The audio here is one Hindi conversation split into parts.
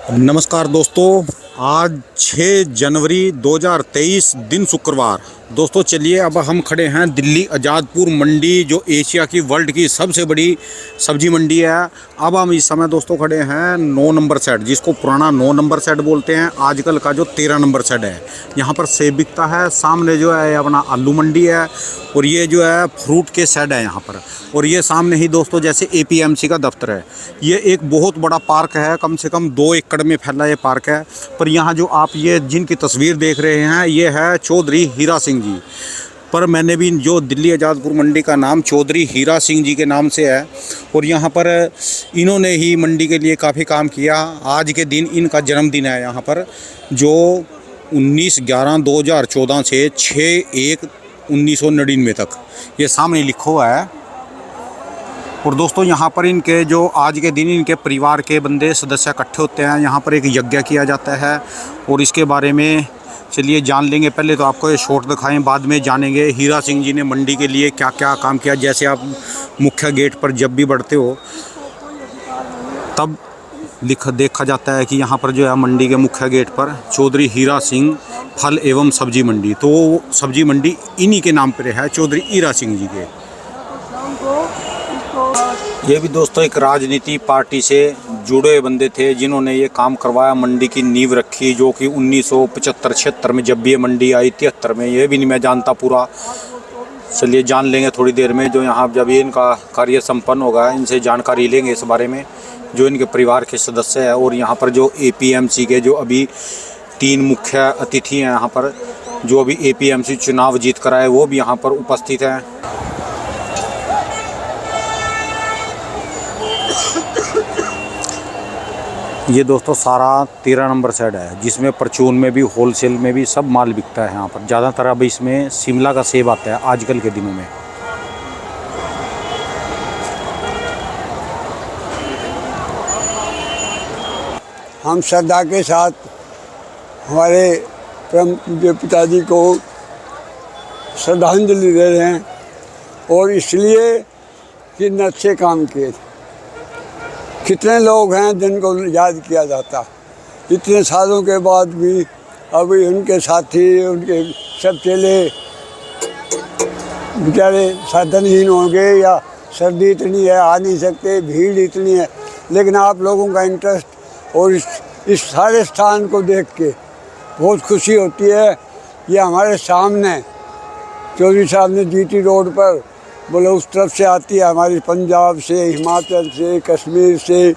नमस्कार दोस्तों, आज 6 जनवरी 2023 दिन शुक्रवार। दोस्तों चलिए, अब हम खड़े हैं दिल्ली आज़ादपुर मंडी, जो एशिया की वर्ल्ड की सबसे बड़ी सब्जी मंडी है। अब हम इस समय दोस्तों खड़े हैं 9 नंबर सेट, जिसको पुराना 9 नंबर सेट बोलते हैं, आजकल का जो 13 नंबर सेट है। यहाँ पर सेब बिकता है, सामने जो है अपना आलू मंडी है, और ये जो है फ्रूट के सेट है यहाँ पर। और ये सामने ही दोस्तों जैसे APMC का दफ्तर है। ये एक बहुत बड़ा पार्क है, कम से कम 2 एकड़ में फैला ये पार्क है। पर यहाँ जो आप ये जिनकी तस्वीर देख रहे हैं, ये है चौधरी हीरा सिंह जी। पर मैंने भी जो दिल्ली आज़ादपुर मंडी का नाम चौधरी हीरा सिंह जी के नाम से है, और यहाँ पर इन्होंने ही मंडी के लिए काफ़ी काम किया। आज के दिन इनका जन्मदिन है यहाँ पर, जो 19/11/2014 से 6/1/1999 तक ये सामने लिखा हुआ है। और दोस्तों यहाँ पर इनके जो आज के दिन इनके परिवार के बंदे सदस्य इकट्ठे होते हैं, यहाँ पर एक यज्ञ किया जाता है, और इसके बारे में चलिए जान लेंगे। पहले तो आपको ये शॉर्ट दिखाएं, बाद में जानेंगे हीरा सिंह जी ने मंडी के लिए क्या क्या काम किया। जैसे आप मुख्य गेट पर जब भी बढ़ते हो तब देखा जाता है कि यहाँ पर जो है मंडी के मुख्य गेट पर चौधरी हीरा सिंह फल एवं सब्जी मंडी, तो सब्जी मंडी इन्हीं के नाम पर है, चौधरी हीरा सिंह जी के। ये भी दोस्तों एक राजनीति पार्टी से जुड़े हुए बंदे थे, जिन्होंने ये काम करवाया, मंडी की नींव रखी, जो कि 1975-76 में जब भी ये मंडी आई, 73 में, ये भी नहीं मैं जानता पूरा। चलिए जान लेंगे थोड़ी देर में, जो यहाँ जब ये इनका कार्य संपन्न होगा इनसे जानकारी लेंगे इस बारे में, जो इनके परिवार के सदस्य हैं। और यहाँ पर जो APMC के जो अभी 3 मुख्य अतिथि हैं यहाँ पर, जो अभी APMC चुनाव जीत कर आए, वो भी यहाँ पर उपस्थित हैं। ये दोस्तों सारा 13 नंबर सेट है, जिसमें परचून में भी होलसेल में भी सब माल बिकता है यहाँ पर। ज़्यादातर अब इसमें शिमला का सेब आता है आजकल के दिनों में। हम श्रद्धा के साथ हमारे परम पूज्य पिताजी को श्रद्धांजलि दे रहे हैं, और इसलिए कि इतने अच्छे काम किए थे। कितने लोग हैं जिनको याद किया जाता, इतने सालों के बाद भी अभी उनके साथी, उनके सब चेले बेचारे साधनहीन होंगे, या सर्दी इतनी है आ नहीं सकते, भीड़ इतनी है, लेकिन आप लोगों का इंटरेस्ट और इस सारे स्थान को देख के बहुत खुशी होती है। ये हमारे सामने चौधरी साहब ने GT रोड पर बोले उस तरफ से आती है, हमारी पंजाब से, हिमाचल से, कश्मीर से,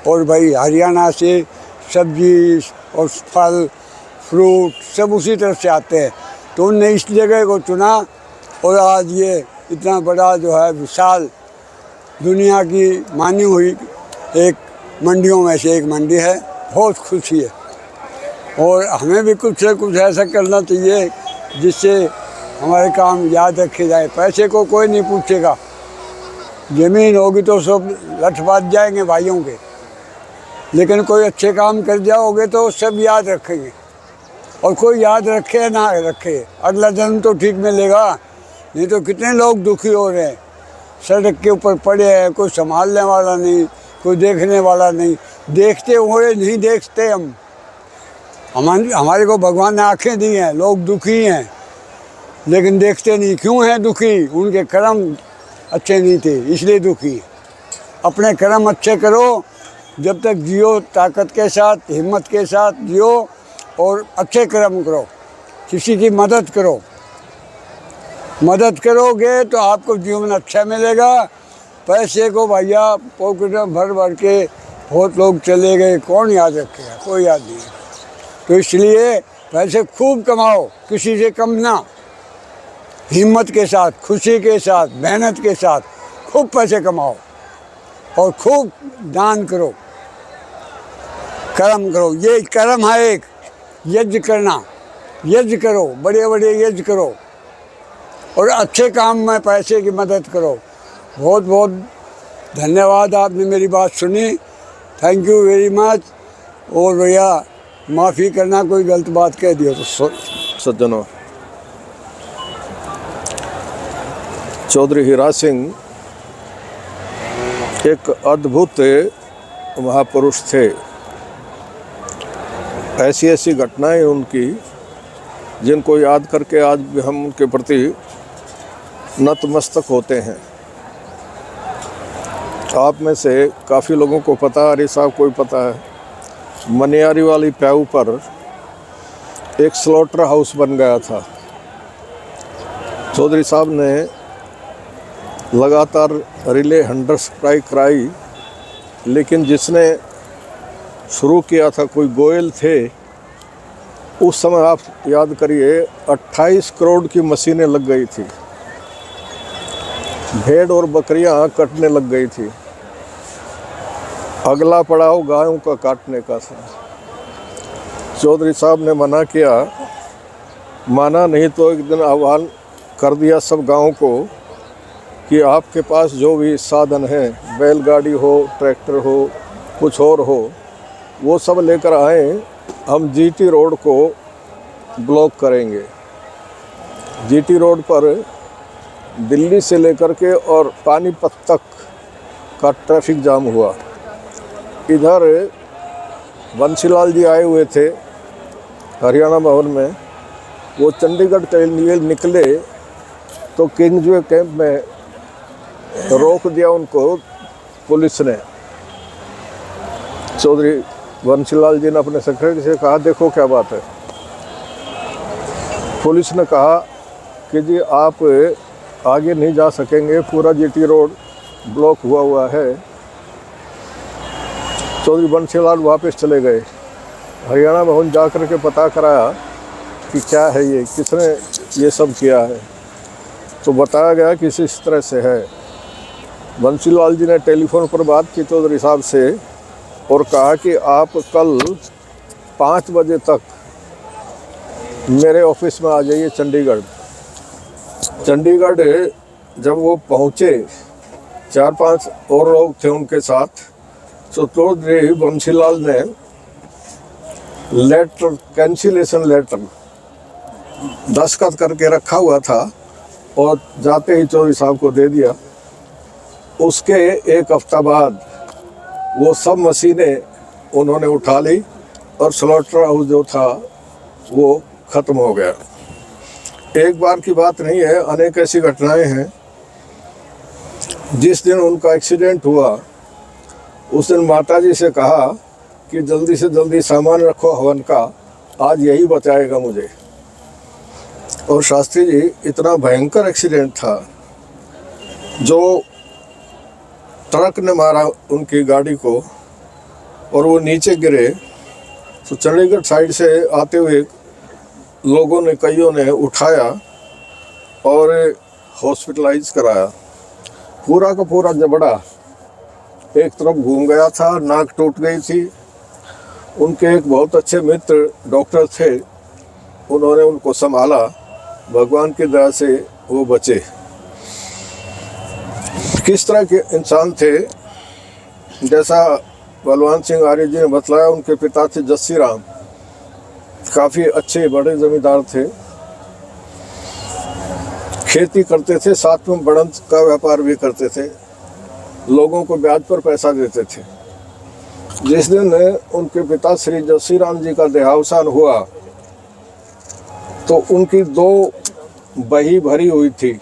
और भाई हरियाणा से सब्जी और फल फ्रूट सब उसी तरफ से आते हैं। तो उनने इस जगह को चुना, और आज ये इतना बड़ा जो है विशाल दुनिया की मानी हुई एक मंडियों में से एक मंडी है। बहुत खुशी है, और हमें भी कुछ से कुछ ऐसा करना चाहिए जिससे हमारे काम याद रखे जाए। पैसे को कोई नहीं पूछेगा, ज़मीन होगी तो सब लठ बाज जाएंगे भाइयों के, लेकिन कोई अच्छे काम कर जाओगे तो सब याद रखेंगे। और कोई याद रखे ना रखे, अगला जन्म तो ठीक मिलेगा। नहीं तो कितने लोग दुखी हो रहे हैं, सड़क के ऊपर पड़े हैं, कोई संभालने वाला नहीं, कोई देखने वाला नहीं। देखते हुए नहीं देखते हम, हमारे को भगवान ने आँखें दी हैं, लोग दुखी हैं लेकिन देखते नहीं। क्यों हैं दुखी? उनके कर्म अच्छे नहीं थे इसलिए दुखी। अपने कर्म अच्छे करो, जब तक जियो ताकत के साथ, हिम्मत के साथ जियो, और अच्छे कर्म करो, किसी की मदद करो। मदद करोगे तो आपको जीवन अच्छा मिलेगा। पैसे को भैया पॉकेट में भर भर के बहुत लोग चले गए, कौन याद रखेगा? कोई याद नहीं। तो इसलिए पैसे खूब कमाओ, किसी से कम ना, हिम्मत के साथ, खुशी के साथ, मेहनत के साथ खूब पैसे कमाओ, और खूब दान करो, कर्म करो। ये कर्म है एक, यज्ञ करना। यज्ञ करो, बड़े बड़े यज्ञ करो, और अच्छे काम में पैसे की मदद करो। बहुत बहुत धन्यवाद, आपने मेरी बात सुनी, थैंक यू वेरी मच। और भैया माफ़ी करना, कोई गलत बात कह दिया तो। सज्जनों, चौधरी हीरा सिंह एक अद्भुत महापुरुष थे। ऐसी ऐसी घटनाएं उनकी जिनको याद करके आज भी हम उनके प्रति नतमस्तक होते हैं। आप में से काफ़ी लोगों को पता, अरे साहब कोई पता है, मनियारी वाली प्याऊ पर एक स्लॉटर हाउस बन गया था। चौधरी साहब ने लगातार रिले हंटर स्ट्राइक कराई, लेकिन जिसने शुरू किया था कोई गोयल थे। उस समय आप याद करिए 28 करोड़ की मशीनें लग गई थी, भेड़ और बकरियां कटने लग गई थी। अगला पड़ाव गायों का काटने का था। चौधरी साहब ने मना किया, माना नहीं तो एक दिन आह्वान कर दिया सब गाँव को कि आपके पास जो भी साधन है, बैलगाड़ी हो, ट्रैक्टर हो, कुछ और हो, वो सब लेकर आए, हम जीटी रोड को ब्लॉक करेंगे। जीटी रोड पर दिल्ली से लेकर के और पानीपत तक का ट्रैफिक जाम हुआ। इधर बंसीलाल जी आए हुए थे हरियाणा भवन में, वो चंडीगढ़ के लिए निकले तो किंग्सवे कैंप में रोक दिया उनको पुलिस ने। चौधरी बंसीलाल जी ने अपने सेक्रेटरी से कहा, देखो क्या बात है। पुलिस ने कहा कि जी आप आगे नहीं जा सकेंगे, पूरा जीटी रोड ब्लॉक हुआ है। चौधरी बंसीलाल वापस चले गए। हरियाणा भवन जा कर के पता कराया कि क्या है ये, किसने ये सब किया है। तो बताया गया कि इस तरह से है। बंसीलाल जी ने टेलीफोन पर बात की चौधरी साहब से और कहा कि आप कल 5 बजे तक मेरे ऑफिस में आ जाइए चंडीगढ़। चंडीगढ़ जब वो पहुँचे, 4-5 और लोग थे उनके साथ, तो चौधरी बंसीलाल ने लेटर, कैंसिलेशन लेटर दस्तखत करके रखा हुआ था और जाते ही चौधरी साहब को दे दिया। उसके एक हफ्ता बाद वो सब मशीनें उन्होंने उठा ली और स्लॉटर हाउस जो था वो ख़त्म हो गया। एक बार की बात नहीं है, अनेक ऐसी घटनाएं हैं। जिस दिन उनका एक्सीडेंट हुआ उस दिन माताजी से कहा कि जल्दी से जल्दी सामान रखो हवन का, आज यही बचाएगा मुझे। और शास्त्री जी, इतना भयंकर एक्सीडेंट था, जो ट्रक ने मारा उनकी गाड़ी को और वो नीचे गिरे। तो चंडीगढ़ साइड से आते हुए लोगों ने, कईयों ने उठाया और हॉस्पिटलाइज कराया। पूरा का पूरा जबड़ा एक तरफ घूम गया था, नाक टूट गई थी। उनके एक बहुत अच्छे मित्र डॉक्टर थे, उन्होंने उनको संभाला। भगवान की दया से वो बचे। किस तरह के इंसान थे, जैसा बलवान सिंह आर्य जी ने बतलाया, उनके पिता थे जस्सी राम, काफ़ी अच्छे बड़े जमींदार थे, खेती करते थे, साथ में बड़ंत का व्यापार भी करते थे, लोगों को ब्याज पर पैसा देते थे। जिस दिन उनके पिता श्री जस्सी राम जी का देहावसान हुआ तो उनकी 2 बही भरी हुई थी,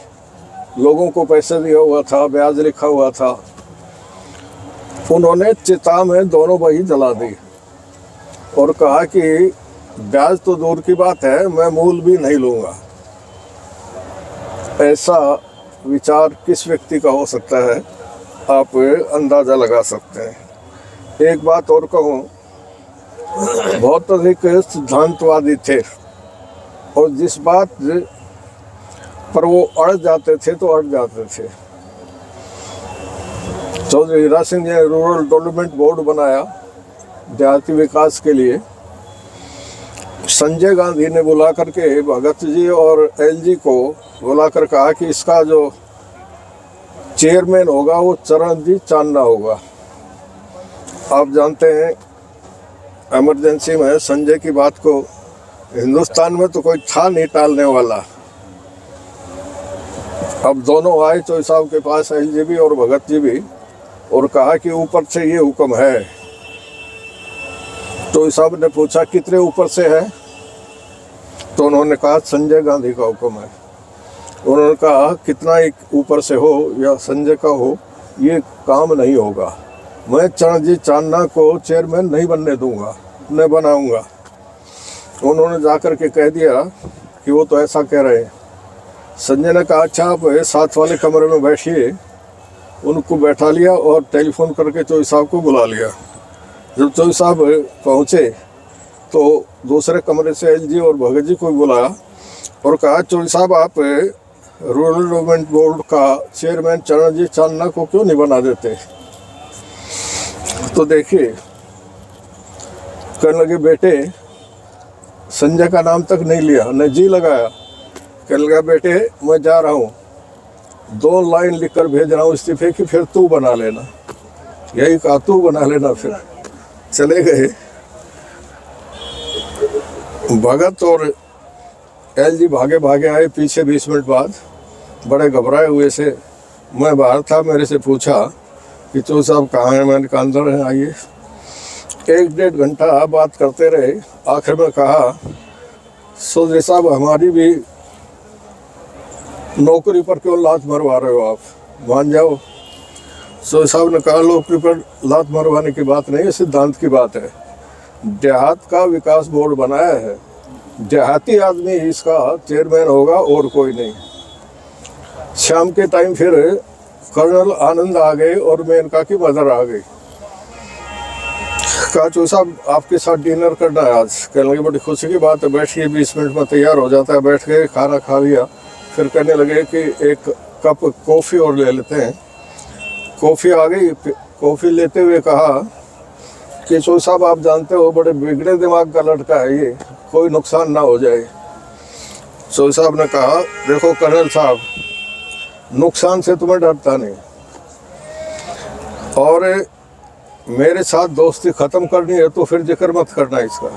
लोगों को पैसे दिया हुआ था, ब्याज लिखा हुआ था। उन्होंने चिता में दोनों बही जला दी और कहा कि ब्याज तो दूर की बात है, मैं मूल भी नहीं लूँगा। ऐसा विचार किस व्यक्ति का हो सकता है, आप अंदाज़ा लगा सकते हैं। एक बात और कहूँ, बहुत अधिक सिद्धांतवादी थे और जिस बात पर वो अड़ जाते थे तो अड़ जाते थे। चौधरी हीरा सिंह जी ने रूरल डेवलपमेंट बोर्ड बनाया देहाती विकास के लिए। संजय गांधी ने बुला करके भगत जी और एलजी को बुलाकर कहा कि इसका जो चेयरमैन होगा वो चरणजीत चांदना होगा। आप जानते हैं इमरजेंसी में संजय की बात को हिंदुस्तान में तो कोई था नहीं टालने वाला। अब दोनों आए चौधरी साहब के पास, एलजी भी और भगत जी भी, और कहा कि ऊपर से ये हुक्म है तो साहब ने पूछा कितने ऊपर से है, तो उन्होंने कहा संजय गांधी का हुक्म है। उन्होंने कहा कितना एक ऊपर से हो या संजय का हो, ये काम नहीं होगा, मैं चरणजीत चांदना को चेयरमैन नहीं बनने दूंगा, न बनाऊंगा। उन्होंने जाकर के कह दिया कि वो तो ऐसा कह रहे हैं। संजय ने कहा अच्छा आप साथ वाले कमरे में बैठिए। उनको बैठा लिया और टेलीफोन करके चौधरी साहब को बुला लिया। जब चौधरी साहब पहुँचे तो दूसरे कमरे से एलजी और भगत जी को बुलाया और कहा चौधरी साहब आप रूरल डेवलपमेंट बोर्ड का चेयरमैन चरणजीत चांदना को क्यों नहीं बना देते। तो देखिए कहने लगे बेटे, संजय का नाम तक नहीं लिया, न जी लगाया। कहने लगा बेटे मैं जा रहा हूँ, 2 लाइन लिखकर भेज रहा हूँ इस्तीफे की, फिर तू बना लेना। यही कहा तू बना लेना। फिर चले गए। भगत और एलजी भागे भागे आए पीछे 20 मिनट बाद, बड़े घबराए हुए से। मैं बाहर था, मेरे से पूछा कि चौधरी साहब कहाँ हैं। मैंने कहा अंदर हैं, आइए। 1-1.5 घंटा बात करते रहे। आखिर में कहा चौधरी साहब हमारी भी नौकरी पर क्यों लात मरवा रहे हो, आप मान जाओ। चौधरी साहब ने कहा नौकरी पर लात मरवाने की बात नहीं है, सिद्धांत की बात है। देहात का विकास बोर्ड बनाया है, देहाती आदमी इसका चेयरमैन होगा और कोई नहीं। शाम के टाइम फिर कर्नल आनंद आ गए और मेनका की मदर आ गई। कहा चौधरी साहब आपके साथ डिनर करना है आज। कहने लगे बड़ी खुशी की बात है, बैठिए 20 मिनट में तैयार हो जाता है। बैठ गए, खाना खा लिया। फिर कहने लगे कि एक कप कॉफ़ी और ले लेते हैं। कॉफ़ी आ गई। कॉफ़ी लेते हुए कहा कि चौधरी साहब आप जानते हो बड़े बिगड़े दिमाग का लड़का है ये, कोई नुकसान ना हो जाए। चौधरी साहब ने कहा देखो कर्नल साहब, नुकसान से तुम्हें डरता नहीं, और मेरे साथ दोस्ती ख़त्म करनी है तो फिर जिक्र मत करना इसका।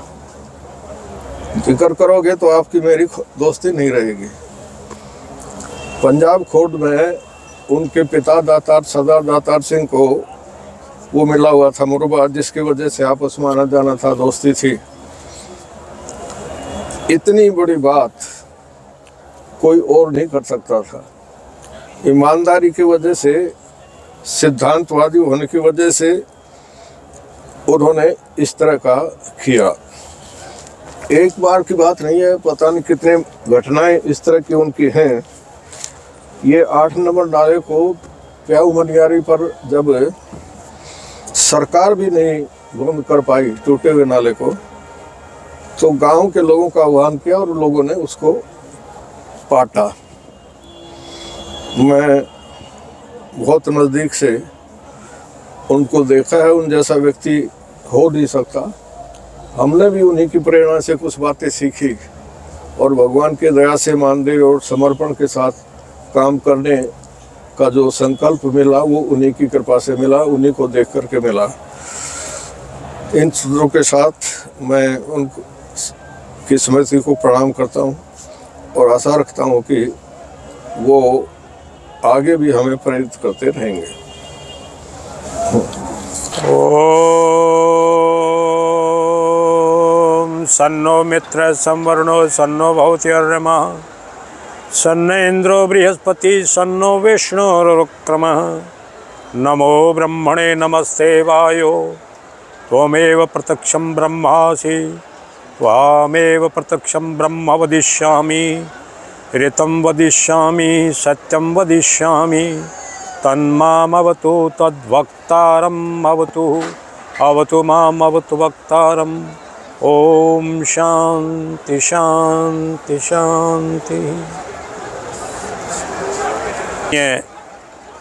जिक्र करोगे तो आपकी मेरी दोस्ती नहीं रहेगी। पंजाब खोड़ में उनके पिता दातार सरदार दातार सिंह को वो मिला हुआ था मुरबा, जिसकी वजह से आपस में आना जाना था, दोस्ती थी। इतनी बड़ी बात कोई और नहीं कर सकता था। ईमानदारी की वजह से, सिद्धांतवादी होने की वजह से उन्होंने इस तरह का किया। एक बार की बात नहीं है, पता नहीं कितने घटनाएं इस तरह की उनकी हैं। ये 8 नंबर नाले को प्याऊ मनियारी पर जब सरकार भी नहीं बंद कर पाई टूटे हुए नाले को, तो गांव के लोगों का आह्वान किया और लोगों ने उसको पाटा। मैं बहुत नज़दीक से उनको देखा है, उन जैसा व्यक्ति हो नहीं सकता। हमने भी उन्हीं की प्रेरणा से कुछ बातें सीखी और भगवान की दया से ईमानदारी और समर्पण के साथ काम करने का जो संकल्प मिला वो उन्हीं की कृपा से मिला, उन्हीं को देख करके मिला। इन सूत्रों के साथ मैं उनको की स्मृति को प्रणाम करता हूँ और आशा रखता हूँ कि वो आगे भी हमें प्रेरित करते रहेंगे। ओम सन्नो मित्र संवरणो सन्नो भवत्यर्यमा सन्न इंद्रो बृहस्पति सन्नो विष्णुरुक्रमः नमो ब्रह्मणे नमस्ते वायो त्वमेव प्रत्यक्षं ब्रह्मासि त्वामेव प्रत्यक्षं ब्रह्म वदिष्यामि ऋतं वदिष्यामि सत्यं वदिष्यामि तन्मामवतु तद्वक्तारम् अवतु अवतु माम् अवतु वक्तारम्। ओम शांति शांति शांति।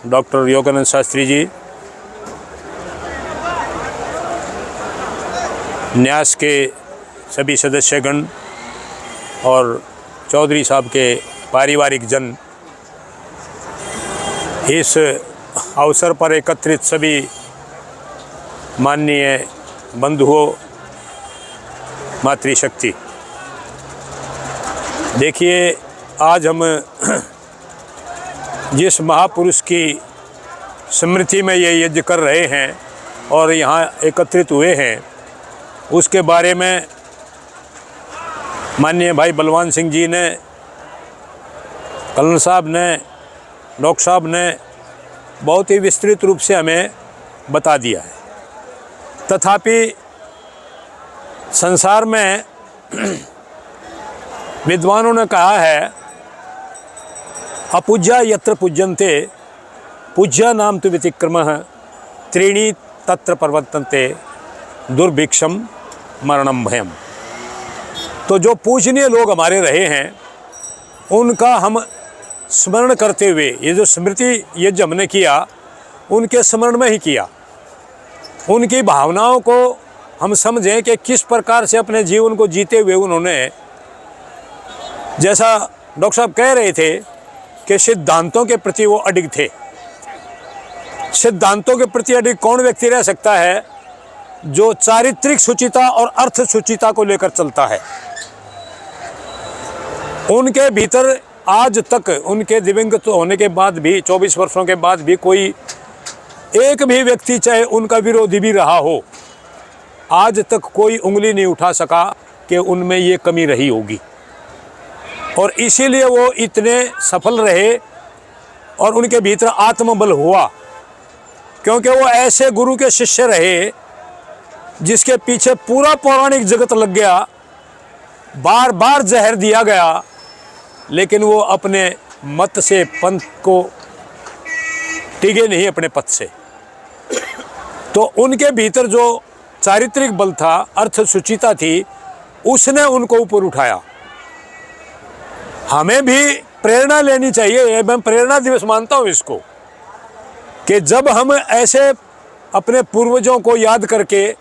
डॉक्टर योगानंद शास्त्री जी न्यास के सभी सदस्यगण और चौधरी साहब के पारिवारिक जन, इस अवसर पर एकत्रित सभी माननीय बंधुओं, मातृशक्ति, देखिए आज हम जिस महापुरुष की स्मृति में ये यज्ञ कर रहे हैं और यहाँ एकत्रित हुए हैं, उसके बारे में माननीय भाई बलवान सिंह जी ने, कलन साहब ने, डॉक्टर साहब ने बहुत ही विस्तृत रूप से हमें बता दिया है। तथापि संसार में विद्वानों ने कहा है, अपूज्या यत्र पूज्यन्ते पूज्या नाम तु व्यतिक्रमः त्रीणि तत्र प्रवर्तन्ते दुर्भिक्षम मरणम भयम। तो जो पूजनीय लोग हमारे रहे हैं उनका हम स्मरण करते हुए, ये जो स्मृति यज्ञ हमने किया उनके स्मरण में ही किया, उनकी भावनाओं को हम समझें कि किस प्रकार से अपने जीवन को जीते हुए उन्होंने, जैसा डॉक्टर साहब कह रहे थे कि सिद्धांतों के प्रति वो अडिग थे। सिद्धांतों के प्रति अडिग कौन व्यक्ति रह सकता है? जो चारित्रिक शुचिता और अर्थ शुचिता को लेकर चलता है। उनके भीतर आज तक, उनके दिवंगत होने के बाद भी, 24 वर्षों के बाद भी, कोई एक भी व्यक्ति चाहे उनका विरोधी भी रहा हो, आज तक कोई उंगली नहीं उठा सका कि उनमें ये कमी रही होगी। और इसीलिए वो इतने सफल रहे और उनके भीतर आत्मबल हुआ, क्योंकि वो ऐसे गुरु के शिष्य रहे जिसके पीछे पूरा पौराणिक जगत लग गया, बार बार जहर दिया गया, लेकिन वो अपने मत से, पंथ को टिके नहीं अपने पथ से। तो उनके भीतर जो चारित्रिक बल था, अर्थ शुचिता थी, उसने उनको ऊपर उठाया। हमें भी प्रेरणा लेनी चाहिए। मैं प्रेरणा दिवस मानता हूँ इसको, कि जब हम ऐसे अपने पूर्वजों को याद करके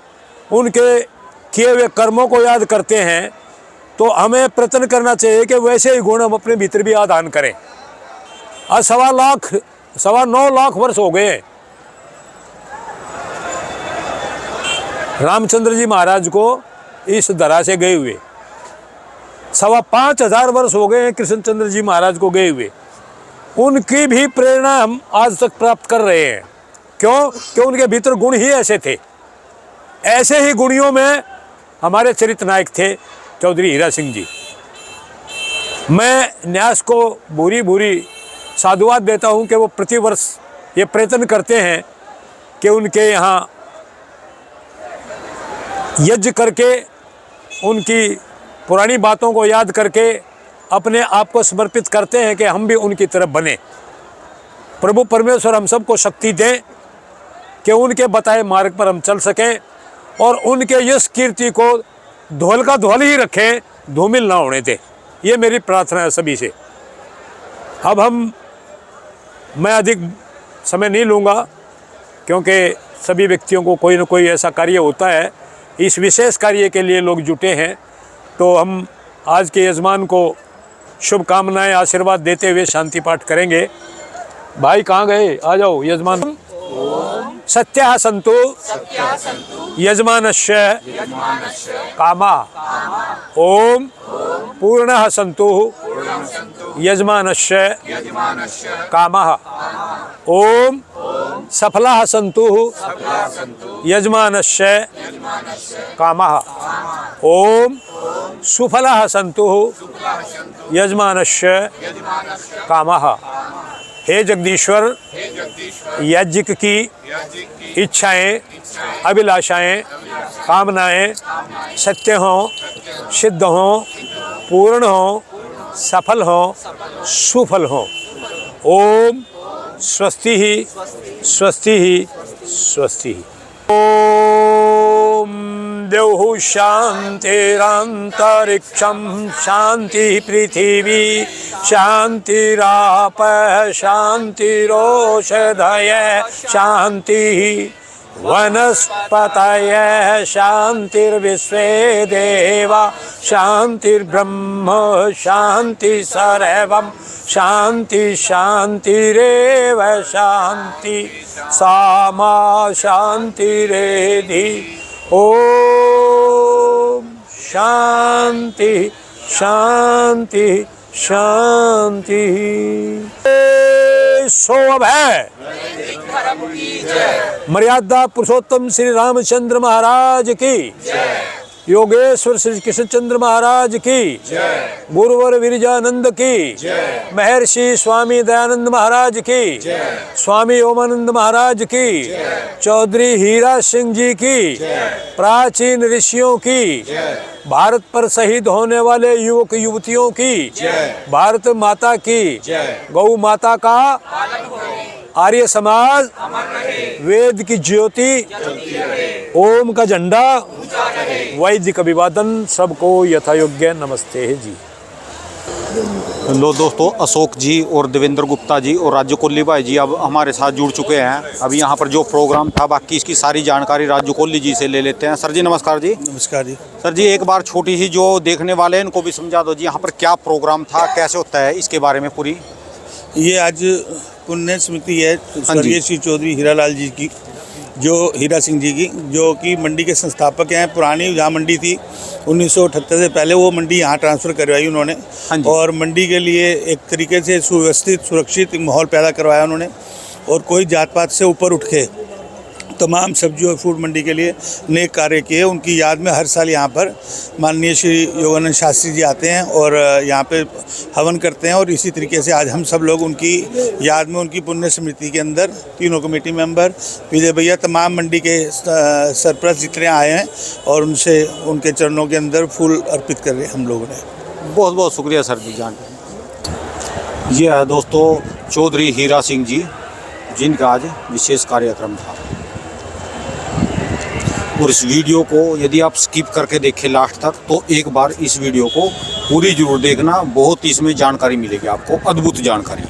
उनके किए हुए कर्मों को याद करते हैं तो हमें प्रयत्न करना चाहिए कि वैसे ही गुण हम अपने भीतर भी आदान करें। आज 9.25 लाख वर्ष हो गए रामचंद्र जी महाराज को इस धरा से गए हुए, 5,500 वर्ष हो गए हैं कृष्णचंद्र जी महाराज को गए हुए। उनकी भी प्रेरणा हम आज तक प्राप्त कर रहे हैं। क्यों? कि उनके भीतर गुण ही ऐसे थे। ऐसे ही गुणियों में हमारे चरित्र नायक थे चौधरी हीरा सिंह जी। मैं न्यास को भूरी भूरी साधुवाद देता हूं कि वो प्रतिवर्ष ये प्रयत्न करते हैं कि उनके यहाँ यज्ञ करके, उनकी पुरानी बातों को याद करके अपने आप को समर्पित करते हैं कि हम भी उनकी तरफ बने। प्रभु परमेश्वर हम सबको शक्ति दें कि उनके बताए मार्ग पर हम चल सकें और उनके यश कीर्ति को धौल का धौल ही रखें, धूमिल ना होने दें। ये मेरी प्रार्थना है सभी से। अब मैं अधिक समय नहीं लूँगा, क्योंकि सभी व्यक्तियों को कोई न कोई ऐसा कार्य होता है। इस विशेष कार्य के लिए लोग जुटे हैं, तो हम आज के यजमान को शुभकामनाएं, आशीर्वाद देते हुए शांति पाठ करेंगे। भाई कहाँ गए? आ जाओ यजमान। सत्या सन्तु यजमानस्य कामा। ओम पूर्णः सन्तु यजमानस्य कामः। ओम सफलाः सन्तु यजमानस्य कामः। ओम सुफलाः सन्तु यजमानस्य कामः। हे जगदीश्वर, यज्ञ की इच्छाएं, अभिलाषाएं, कामनाएं सत्य हों, सिद्ध हों, पूर्ण हों, सफल हों, सुफल हों। ओम स्वस्ति ही स्वस्ति ही स्वस्ति ही। ओम देवहु शांतिरांतरिक्षं शांति पृथिवी शांतिराप शांतिरोषधय शांति वनस्पतय शांतिर्विश्वे देवा शांतिर्ब्रह्म शांति सर्वं शांति शांतिरेव शांति सामा शांतिरेधि। ओम शांति शांति शांति। शोभ है मर्यादा पुरुषोत्तम श्री रामचंद्र महाराज की। योगेश्वर श्री कृष्णचंद्र महाराज की जय, गुरुवर विरजानंद की जय, महर्षि स्वामी दयानंद महाराज की जय, स्वामी ओमानंद महाराज की जय, चौधरी हीरा सिंह जी की जय, प्राचीन ऋषियों की जय, भारत पर शहीद होने वाले युवक युवतियों की जय, भारत माता की जय, गौ माता का आर्य समाज वेद की ज्योति, ओम का झंडा, वैदिक अभिवादन, सबको यथायोग्य नमस्ते है जी। लो दोस्तों, अशोक जी और देवेंद्र गुप्ता जी और राजू कोहली भाई जी अब हमारे साथ जुड़ चुके हैं। अभी यहाँ पर जो प्रोग्राम था बाकी इसकी सारी जानकारी राजू कोहली जी से ले लेते हैं। सर जी नमस्कार जी। नमस्कार जी। सर जी एक बार छोटी सी जो देखने वाले हैं इनको भी समझा दो जी, यहाँ पर क्या प्रोग्राम था, कैसे होता है, इसके बारे में पूरी। ये आज पुण्य स्मृति है स्वर्गीय श्री चौधरी हीरालाल जी की, जो हीरा सिंह जी की, जो कि मंडी के संस्थापक हैं। पुरानी जहाँ मंडी थी 1978 से पहले वो मंडी यहाँ ट्रांसफ़र करवाई उन्होंने, और मंडी के लिए एक तरीके से सुव्यवस्थित सुरक्षित माहौल पैदा करवाया उन्होंने, और कोई जात पात से ऊपर उठ के तमाम सब्जी और फ्रूट मंडी के लिए नेक कार्य किए। उनकी याद में हर साल यहाँ पर माननीय श्री योगानंद शास्त्री जी आते हैं और यहाँ पे हवन करते हैं, और इसी तरीके से आज हम सब लोग उनकी याद में उनकी पुण्य स्मृति के अंदर तीनों कमेटी मेंबर, विजय भैया, तमाम मंडी के सरपरस्त जितने आए हैं, और उनसे उनके चरणों के अंदर फूल अर्पित कर रहे हैं हम लोगों ने। बहुत बहुत शुक्रिया सर जी जान। ये है दोस्तों चौधरी हीरा सिंह जी, जिनका आज विशेष कार्यक्रम था। और इस वीडियो को यदि आप स्किप करके देखें लास्ट तक तो एक बार इस वीडियो को पूरी जरूर देखना, बहुत इसमें जानकारी मिलेगी आपको, अद्भुत जानकारी।